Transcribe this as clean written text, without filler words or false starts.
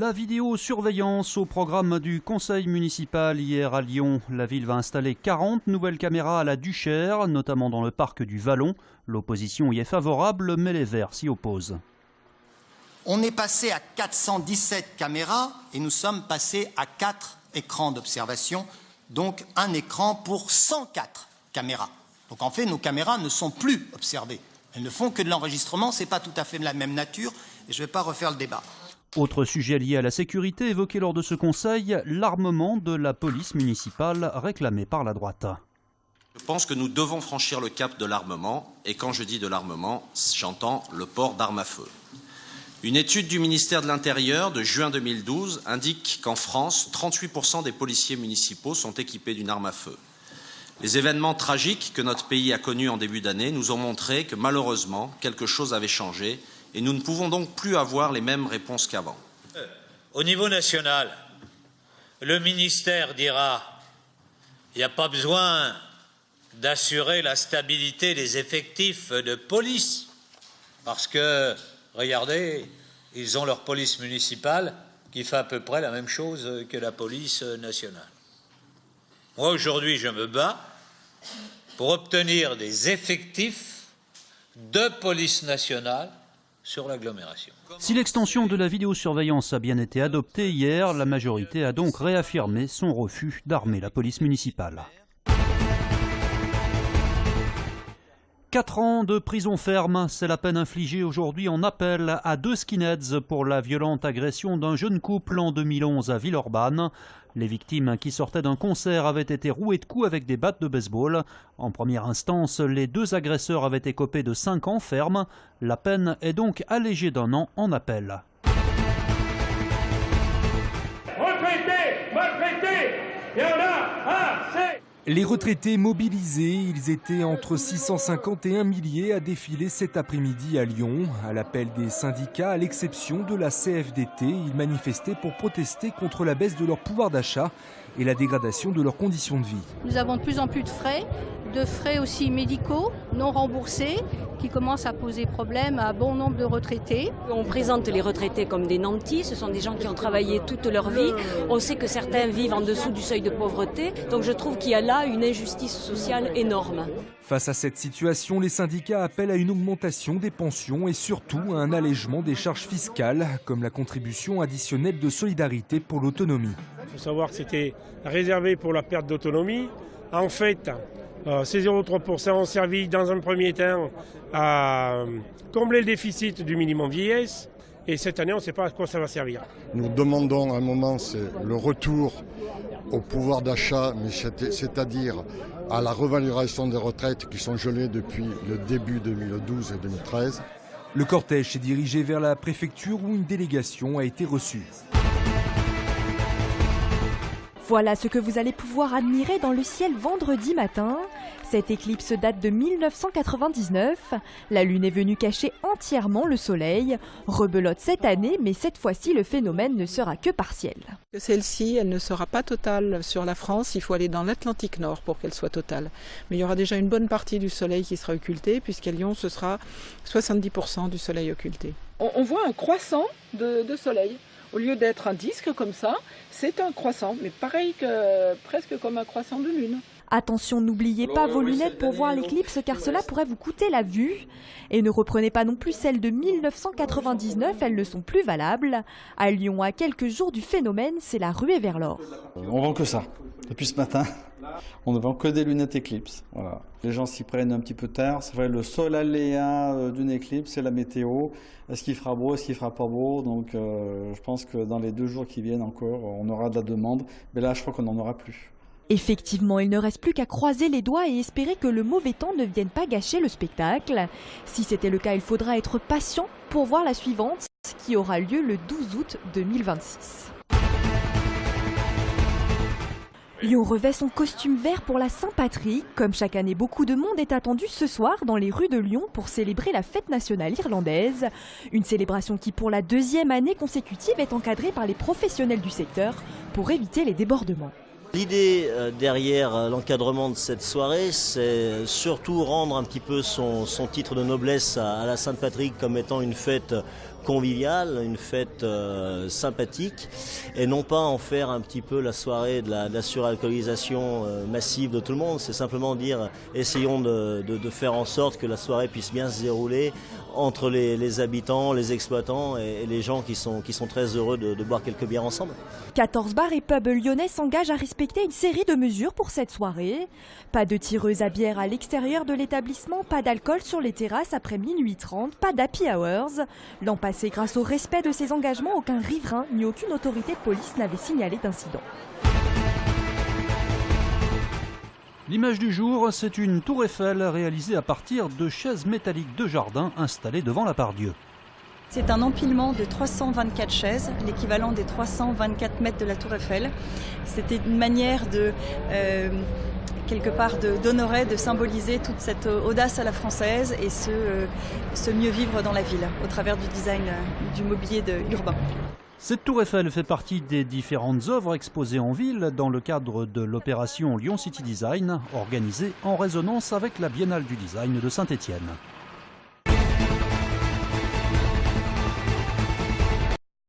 La vidéosurveillance au programme du conseil municipal hier à Lyon. La ville va installer 40 nouvelles caméras à la Duchère, notamment dans le parc du Vallon. L'opposition y est favorable, mais les Verts s'y opposent. On est passé à 417 caméras et nous sommes passés à 4 écrans d'observation, donc un écran pour 104 caméras. Donc en fait, nos caméras ne sont plus observées. Elles ne font que de l'enregistrement, ce n'est pas tout à fait de la même nature et je ne vais pas refaire le débat. Autre sujet lié à la sécurité évoqué lors de ce conseil, l'armement de la police municipale réclamé par la droite. Je pense que nous devons franchir le cap de l'armement, et quand je dis de l'armement, j'entends le port d'armes à feu. Une étude du ministère de l'Intérieur de juin 2012 indique qu'en France, 38% des policiers municipaux sont équipés d'une arme à feu. Les événements tragiques que notre pays a connus en début d'année nous ont montré que malheureusement, quelque chose avait changé et nous ne pouvons donc plus avoir les mêmes réponses qu'avant. Au niveau national, le ministère dira il n'y a pas besoin d'assurer la stabilité des effectifs de police parce que, regardez, ils ont leur police municipale qui fait à peu près la même chose que la police nationale. Moi, aujourd'hui, je me bats pour obtenir des effectifs de police nationale sur l'agglomération. Si l'extension de la vidéosurveillance a bien été adoptée hier, la majorité a donc réaffirmé son refus d'armer la police municipale. 4 ans de prison ferme, c'est la peine infligée aujourd'hui en appel à 2 skinheads pour la violente agression d'un jeune couple en 2011 à Villeurbanne. Les victimes qui sortaient d'un concert avaient été rouées de coups avec des battes de baseball. En première instance, les 2 agresseurs avaient écopé de 5 ans ferme. La peine est donc allégée d'1 an en appel. Retraités, maltraités, il y en a assez. Les retraités mobilisés, ils étaient entre 650 et 1 millier à défiler cet après-midi à Lyon. À l'appel des syndicats, à l'exception de la CFDT, ils manifestaient pour protester contre la baisse de leur pouvoir d'achat et la dégradation de leurs conditions de vie. Nous avons de plus en plus de frais aussi médicaux non remboursés qui commencent à poser problème à bon nombre de retraités. On présente les retraités comme des nantis, ce sont des gens qui ont travaillé toute leur vie. On sait que certains vivent en dessous du seuil de pauvreté, donc je trouve qu'il y a là une injustice sociale énorme. Face à cette situation, les syndicats appellent à une augmentation des pensions et surtout à un allègement des charges fiscales, comme la contribution additionnelle de solidarité pour l'autonomie. Il faut savoir que c'était réservé pour la perte d'autonomie. En fait, ces 0,3% ont servi dans un premier temps à combler le déficit du minimum vieillesse. Et cette année, on ne sait pas à quoi ça va servir. Nous demandons à un moment, c'est le retour au pouvoir d'achat, mais c'est-à-dire à la revalorisation des retraites qui sont gelées depuis le début 2012 et 2013. Le cortège s'est dirigé vers la préfecture où une délégation a été reçue. Voilà ce que vous allez pouvoir admirer dans le ciel vendredi matin. Cette éclipse date de 1999. La Lune est venue cacher entièrement le Soleil. Rebelote cette année, mais cette fois-ci, le phénomène ne sera que partiel. Celle-ci, elle ne sera pas totale sur la France. Il faut aller dans l'Atlantique Nord pour qu'elle soit totale. Mais il y aura déjà une bonne partie du Soleil qui sera occultée, puisqu'à Lyon, ce sera 70% du Soleil occulté. On voit un croissant de Soleil. Au lieu d'être un disque comme ça, c'est un croissant, mais pareil que presque comme un croissant de lune. Attention, n'oubliez pas vos lunettes pour voir l'éclipse car cela pourrait vous coûter la vue. Et ne reprenez pas non plus celles de 1999, elles ne sont plus valables. À Lyon, à quelques jours du phénomène, c'est la ruée vers l'or. On vend que ça. Depuis ce matin, on ne vend que des lunettes éclipse. Voilà. Les gens s'y prennent un petit peu tard. C'est vrai, le seul aléa d'une éclipse, c'est la météo. Est-ce qu'il fera beau, est-ce qu'il fera pas beau? Donc je pense que dans les 2 jours qui viennent encore, on aura de la demande. Mais là, je crois qu'on n'en aura plus. Effectivement, il ne reste plus qu'à croiser les doigts et espérer que le mauvais temps ne vienne pas gâcher le spectacle. Si c'était le cas, il faudra être patient pour voir la suivante, qui aura lieu le 12 août 2026. Lyon revêt son costume vert pour la Saint-Patrick. Comme chaque année, beaucoup de monde est attendu ce soir dans les rues de Lyon pour célébrer la fête nationale irlandaise. Une célébration qui, pour la 2e année consécutive, est encadrée par les professionnels du secteur pour éviter les débordements. L'idée derrière l'encadrement de cette soirée, c'est surtout rendre un petit peu son titre de noblesse à la Saint-Patrick comme étant une fête conviviale, une fête sympathique, et non pas en faire un petit peu la soirée de la suralcoolisation massive de tout le monde. C'est simplement dire, essayons de faire en sorte que la soirée puisse bien se dérouler entre les habitants, les exploitants et les gens qui sont très heureux de boire quelques bières ensemble. 14 bars et pubs lyonnais s'engagent à respecter une série de mesures pour cette soirée. Pas de tireuse à bière à l'extérieur de l'établissement, pas d'alcool sur les terrasses après minuit 30, pas d'happy hours. L'an passé, grâce au respect de ces engagements, aucun riverain ni aucune autorité de police n'avait signalé d'incident. L'image du jour, c'est une tour Eiffel réalisée à partir de chaises métalliques de jardin installées devant la Part-Dieu. C'est un empilement de 324 chaises, l'équivalent des 324 mètres de la tour Eiffel. C'était une manière de, quelque part, d'honorer, de symboliser toute cette audace à la française et ce mieux vivre dans la ville, au travers du design du mobilier urbain. Cette tour Eiffel fait partie des différentes œuvres exposées en ville dans le cadre de l'opération Lyon City Design, organisée en résonance avec la Biennale du Design de Saint-Étienne.